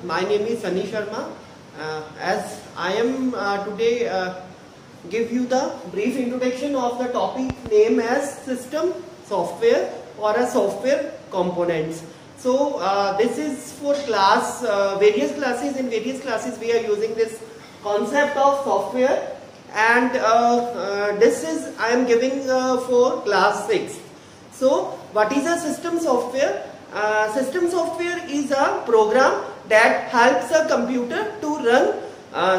My name is Sunny Sharma. As I am today give you the brief introduction of the topic name as system software or a software components. So this is for class various classes. In various classes we are using this concept of software, and this is I am giving for class 6. So what is a system software? System software is a program that helps a computer to run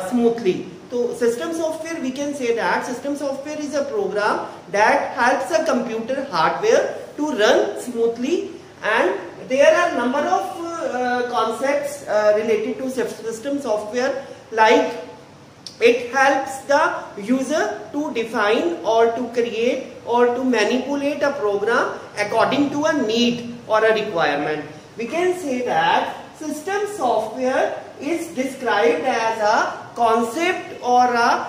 smoothly. So system software, we can say that system software is a program that helps a computer hardware to run smoothly, and there are number of concepts related to system software, like it helps the user to define or to create or to manipulate a program according to a need or a requirement. We can say that system software is described as a concept or a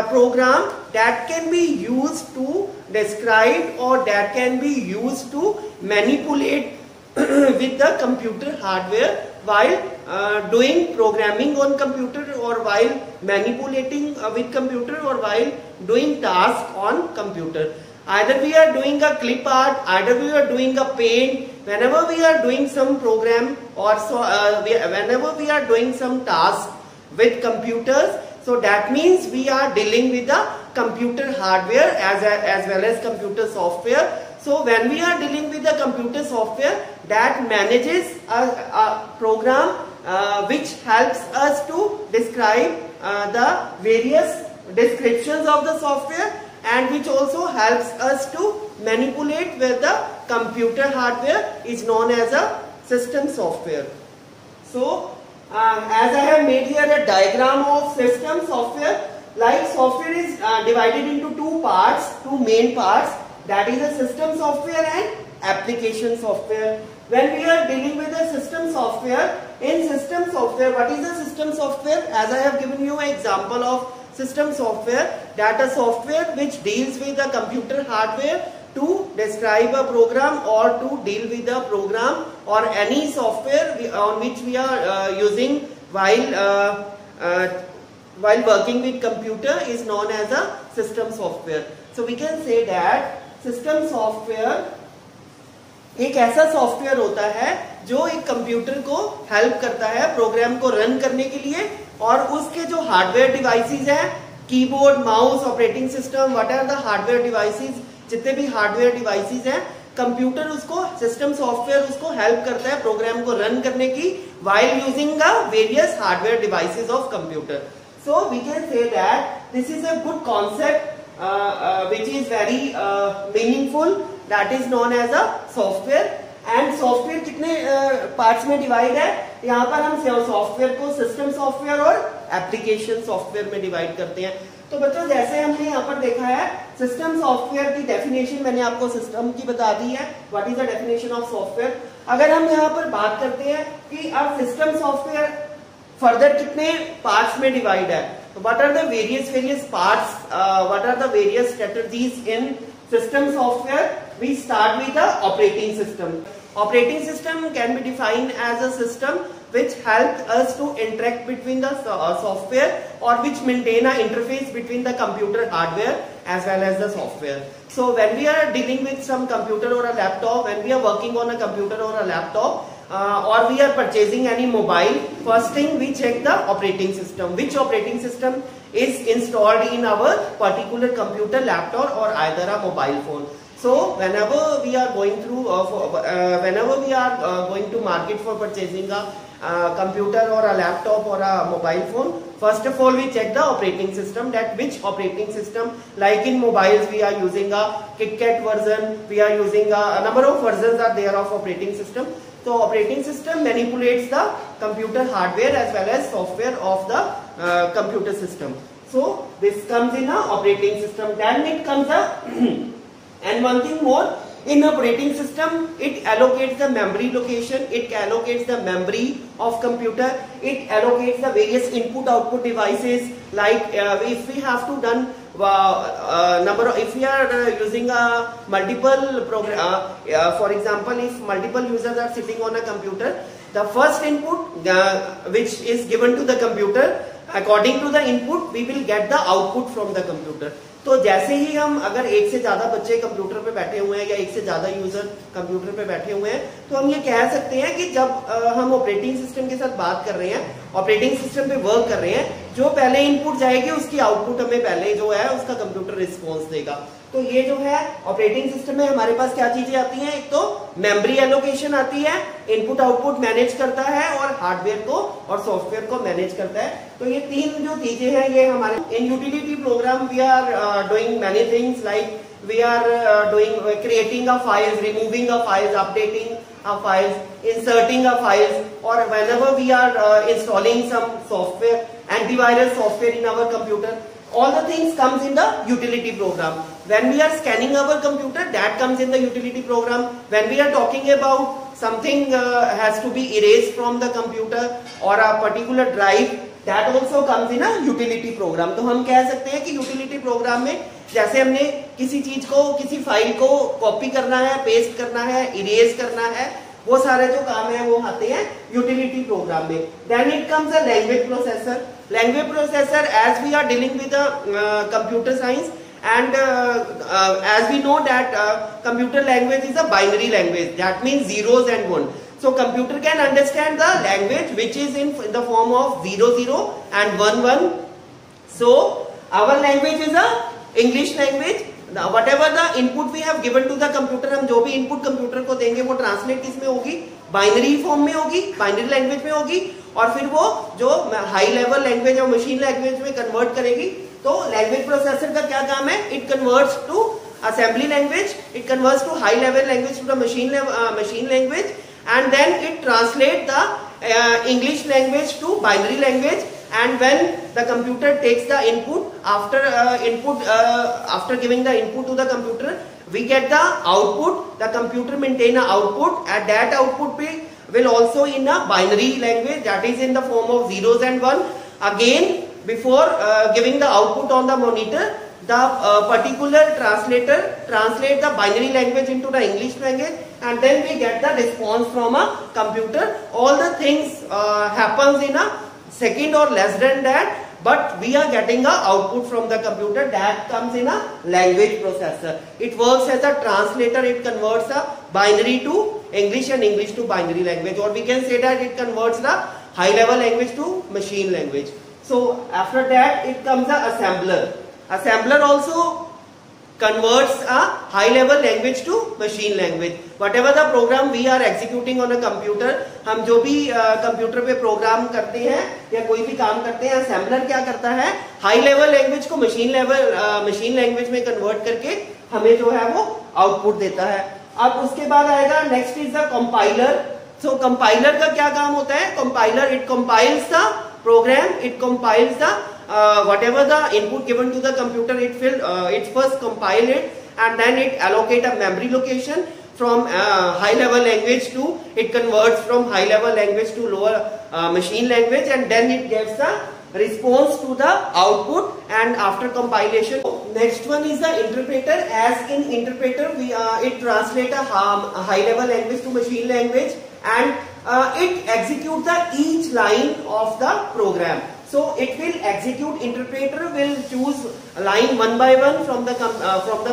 program that can be used to describe or that can be used to manipulate with the computer hardware while doing programming on computer, or while manipulating with computer, or while doing tasks on computer. Either we are doing a clip art, either we are doing a paint, whenever we are doing some program, or so whenever we are doing some task with computers, so that means we are dealing with the computer hardware as well as computer software. So when we are dealing with the computer software that manages a program which helps us to describe the various descriptions of the software, and which also helps us to manipulate with the computer hardware, is known as a system software. So as I have made here a diagram of system software, like software is divided into two parts, two main parts, that is a system software and application software. When we are dealing with a system software, in system software, what is a system software? As I have given you an example of system software, that a software which deals with the computer hardware to describe a program or to deal with a program or any software on which we are using while working with computer is known as a system software. So we can say that system software एक ऐसा software होता है जो एक computer को help करता है program को रन करने के लिए, और उसके जो हार्डवेयर डिवाइसेस हैं, keyboard, mouse, operating system, what are the hardware devices, जितने भी हार्डवेयर डिवाइसेस हैं, कंप्यूटर उसको सिस्टम सॉफ्टवेयर उसको हेल्प करता है प्रोग्राम को रन करने की while using the various hardware devices of computer. So we can say that this is a good concept which is very meaningful, that is known as a software. And software कितने parts में divide है? यहाँ पर हम software को system software और application software में divide करते हैं. तो बच्चों जैसे हमने यहाँ पर देखा है, सिस्टम सॉफ्टवेयर की डेफिनेशन मैंने आपको सिस्टम की बता दी है, what is the definition of software. अगर हम यहाँ पर बात करते हैं कि अब सिस्टम सॉफ्टवेयर फर्दर कितने पार्ट्स में डिवाइड है, what are the various parts, what are the various strategies in system software? We start with the operating system. Operating system can be defined as a system which helps us to interact between the software, or which maintain an interface between the computer hardware as well as the software. So when we are dealing with some computer or a laptop, when we are working on a computer or a laptop, or we are purchasing any mobile, first thing we check the operating system, which operating system is installed in our particular computer, laptop, or either a mobile phone. So whenever we are going through whenever we are going to market for purchasing a computer or a laptop or a mobile phone, first of all we check the operating system, that which operating system, like in mobiles we are using a KitKat version, we are using a number of versions are there of operating system. So operating system manipulates the computer hardware as well as software of the computer system. So this comes in a operating system. Then it comes a and one thing more, in operating system it allocates the memory location, it allocates the memory of computer, it allocates the various input output devices, like if we have to number of, if we are using a multiple program, for example, if multiple users are sitting on a computer, the first input which is given to the computer, according to the input we will get the output from the computer. तो जैसे ही हम अगर एक से ज्यादा बच्चे computer पे बैठे हुए हैं या एक से ज्यादा यूजर कंप्यूटर पे बैठे हुए हैं, तो हम ये कह सकते हैं कि जब हम ऑपरेटिंग सिस्टम के साथ बात कर रहे हैं, ऑपरेटिंग सिस्टम पे वर्क कर रहे हैं, जो पहले इनपुट जाएगी उसकी आउटपुट हमें पहले जो है उसका कंप्यूटर रिस्पॉन्स देगा। तो ये जो है ऑपरेटिंग सिस्टम में हमारे पास क्या चीजें आती हैं, एक तो मेमोरी एलोकेशन आती है, इनपुट आउटपुट मैनेज करता है और हार्डवेयर को और सॉफ्टवेयर को मैनेज करता है। तो ये तीन जो चीजें हैं ये हमारे इन utility program we are doing many things, like we are doing creating a files, removing a files, updating a files, inserting a files, or whenever we are installing some software, antivirus software in our computer, all the things comes in the utility program. When we are scanning our computer, that comes in the utility program. When we are talking about something has to be erased from the computer or a particular drive, that also comes in a utility program. तो हम कह सकते हैं कि utility program में जैसे हमने किसी चीज को, किसी फाइल को कॉपी करना है, पेस्ट करना है, इरेज करना है, वो सारे जो काम है वो आते हैं यूटिलिटी प्रोग्राम में. Then it comes a language processor. Language processor, as we are dealing with computer science and as we know that computer language is a binary language, that means zeros and one. So computer can understand the language which is in the form of 00 and 11. So our language is a English language. Now, whatever the input we have given to the computer, हम जो भी input computer को देंगे वो translate किसमें होगी, binary form में होगी, बाइनरी लैंग्वेज में होगी, और फिर वो जो हाई लेवल लैंग्वेज और मशीन लैंग्वेज में कन्वर्ट करेगी. तो लैंग्वेज प्रोसेसर का क्या काम है, it converts to assembly language, it converts to high level language to the machine language, and then it translate the English language to binary language. And when the computer takes the input, after giving the input to the computer, we get the output. The computer maintain a output, and that output will also in a binary language, that is in the form of zeros and one. Again, before giving the output on the monitor, the particular translator translate the binary language into the English language, and then we get the response from a computer. All the things happens in a second or less than that, but we are getting a output from the computer that comes in a language processor. It works as a translator. It converts a binary to English and English to binary language, or we can say that it converts the high level language to machine language. So after that it comes the assembler. Assembler also converts a high level language to machine language. Whatever the program we are executing on a computer, हम जो भी computer पे programme करते हैं या कोई भी काम करते हैं, assembler क्या करता है, हाई लेवल लैंग्वेज को मशीन लैंग्वेज में कन्वर्ट करके हमें जो है वो आउटपुट देता है. अब उसके बाद आएगा next is the compiler. So compiler का क्या काम होता है, compiler it compiles the program, it compiles the whatever the input given to the computer, it first compile it, and then it allocate a memory location from high level language to, it converts from high level language to lower machine language, and then it gives the response to the output. And after compilation, next one is the interpreter. As in interpreter, it translate a high level language to machine language, and it execute the each line of the program. So it will execute, interpreter will choose line one by one from the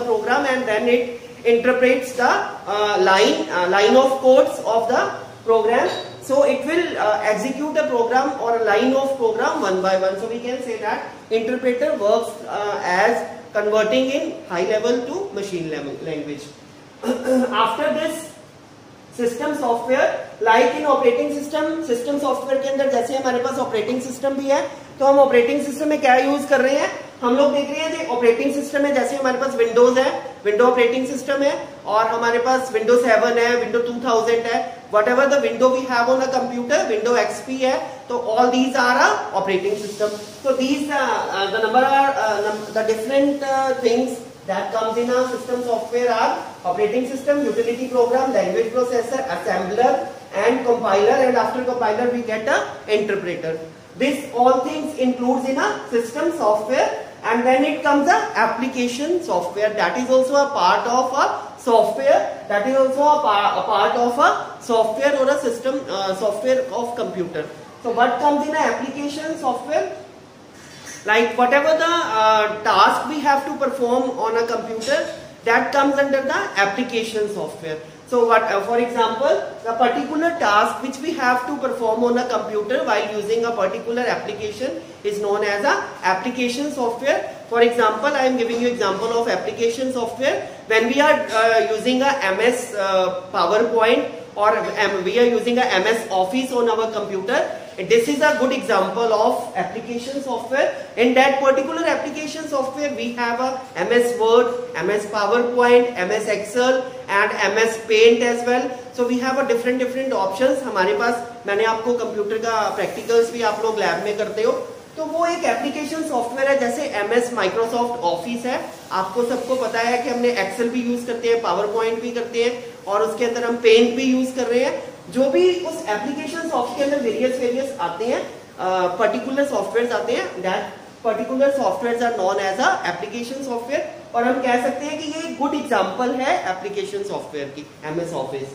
program, and then it interprets the line of codes of the program. So it will execute a program or a line of program one by one. So we can say that interpreter works as converting in high level to machine level language. After this system software, like in operating system software के अंदर जैसे हमारे पास operating system भी है, तो हम operating system में क्या यूज कर रहे हैं, हम लोग देख रहे हैं कि ऑपरेटिंग सिस्टम में जैसे हमारे पास विंडोज है, विंडो ऑपरेटिंग सिस्टम है, और हमारे पास विंडो 7 है, विंडो 2000 है, whatever the window we have on a computer, window XP है, तो all these are a operating system. So these the number are the different things that comes in a system software are operating system, utility program, language processor, assembler, and compiler, and after compiler we get a interpreter. This all things includes in a system software. and then it comes the application software, that is also a part of a software, that is also a part of a software or a system, software of computer. So what comes in an application software? Like whatever the task we have to perform on a computer, that comes under the application software. So what, for example, the particular task which we have to perform on a computer while using a particular application is known as a application software. For example, I am giving you example of application software. When we are using a MS PowerPoint, or we are using a MS Office on our computer, this is a good example of application software. In that particular application software, we have a MS Word, MS PowerPoint, MS Excel and MS Paint as well. So we have a different options. हमारे पास, मैंने आपको computer का practicals भी आप लोग lab में करते हो, तो वो एक एप्लीकेशन सॉफ्टवेयर है. जैसे MS माइक्रोसॉफ्ट ऑफिस है, आपको सबको पता है कि हमने एक्सेल भी यूज करते हैं, पावर पॉइंट भी करते हैं और उसके अंदर हम पेंट भी यूज कर रहे हैं. जो भी उस एप्लीकेशन सॉफ्टवेयर के अंदर वेरियस आते हैं, पर्टिकुलर सॉफ्टवेयर आते हैं, that particular software are known as a application software. और हम कह सकते हैं कि ये गुड एग्जांपल है एप्लीकेशन सॉफ्टवेयर की, MS ऑफिस.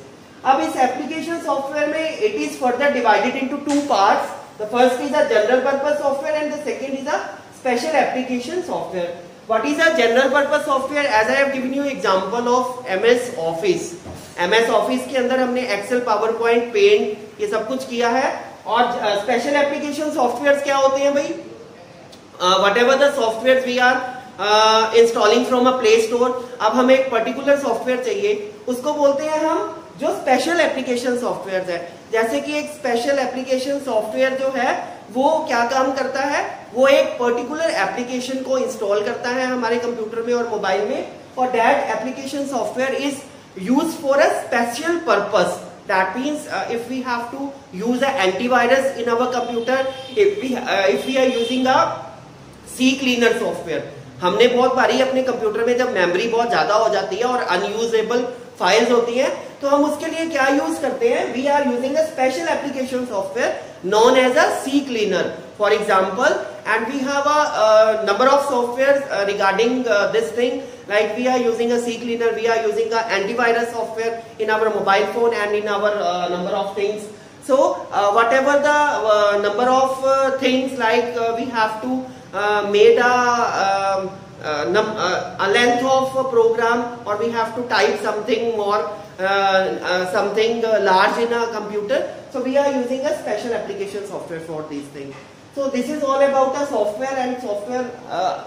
अब इस एप्लीकेशन सॉफ्टवेयर में it is further divided into two parts. The first is a general purpose software and the second is a special application software. What is a general purpose software? As I have given you example of MS Office. MS Office के अंदर हमने Excel, PowerPoint, Paint ये सब कुछ किया है. और special application softwares क्या होते हैं भाई? Whatever the softwares we are installing from a Play Store. अब हमें एक particular software चाहिए, उसको बोलते हैं हम जो स्पेशल एप्लीकेशन सॉफ्टवेयर है. जैसे कि एक स्पेशल एप्लीकेशन सॉफ्टवेयर जो है वो क्या काम करता है, वो एक पर्टिकुलर एप्लीकेशन को इंस्टॉल करता है हमारे कंप्यूटर में और मोबाइल में, और that application software is use for a special purpose. That means if we have to use an antivirus in our computer, if we are using a CCleaner software, हमने बहुत बारी अपने कंप्यूटर में जब मेमोरी बहुत ज्यादा हो जाती है और अनयूजेबल फाइल्स होती हैं, तो हम उसके लिए क्या यूज करते हैं? We are using a special application software known as a CCleaner, for example. And we have a number of software regarding this thing. Like we are using a CCleaner, we are using a antivirus software in our mobile phone and in our number of things. So whatever the number of things, like we have to made a length of a program, or we have to type something more, something large in a computer. So we are using a special application software for these things. So this is all about the software. And software,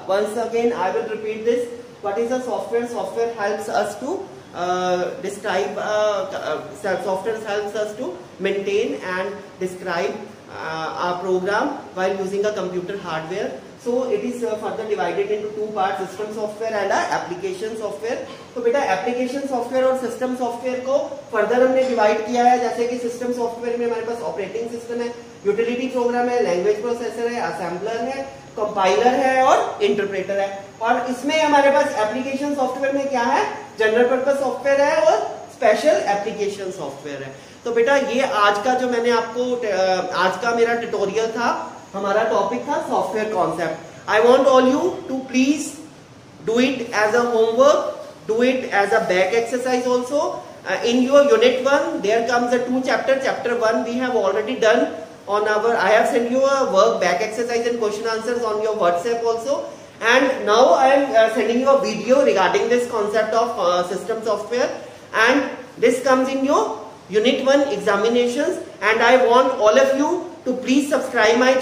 once again I will repeat this. What is a software? Software helps us to describe, software helps us to maintain and describe our program while using a computer hardware. So it is further divided into two parts, system software and application software. तो बेटा application software और system software को further हमने divide किया है. जैसे कि system software में हमारे पास ऑपरेटिंग सिस्टम है, यूटिलिटी प्रोग्राम है, लैंग्वेज प्रोसेसर है, असेंबलर है, कंपाइलर है और इंटरप्रेटर है. और इसमें हमारे पास एप्लीकेशन सॉफ्टवेयर में क्या है? जनरल पर्पस सॉफ्टवेयर है और स्पेशल एप्लीकेशन सॉफ्टवेयर है. तो बेटा ये आज का जो मैंने आपको आज का मेरा ट्यूटोरियल था, हमारा टॉपिक था software concept. I want all you to please do it as a homework, do it as a back exercise also. In your unit 1 there comes the 2 chapter. Chapter 1 we have already done on our, I have sent you a work back exercise and question answers on your WhatsApp also. And now I am sending you a video regarding this concept of system software, and this comes in your unit 1 examinations. And I want all of you to please subscribe my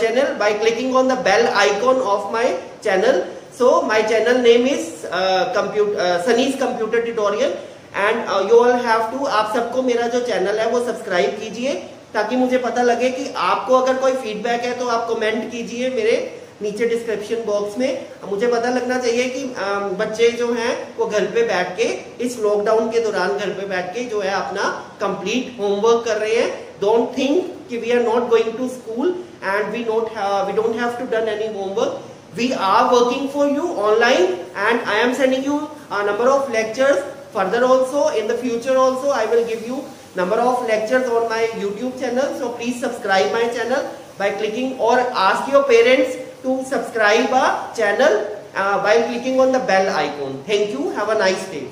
channel by clicking on the bell icon of my channel. So my channel name is Sunny's Computer Tutorial, and you all have to, आप सबको मेरा जो channel है वो subscribe कीजिए, ताकि मुझे पता लगे कि आपको अगर कोई फीडबैक है तो आप कमेंट कीजिए मेरे नीचे डिस्क्रिप्शन बॉक्स में. मुझे पता लगना चाहिए कि बच्चे जो हैं वो घर पे बैठ के, इस लॉकडाउन के दौरान घर पे बैठ के जो है अपना कंप्लीट होमवर्क कर रहे हैं. डोंट थिंक कि we are not going to school and we don't have to done any homework. We are working for you online, and I am sending you a number of lectures. Further also, in the future also, I will give you number of lectures on my YouTube channel. So please subscribe my channel by clicking, or ask your parents to subscribe our channel by clicking on the bell icon. Thank you. Have a nice day.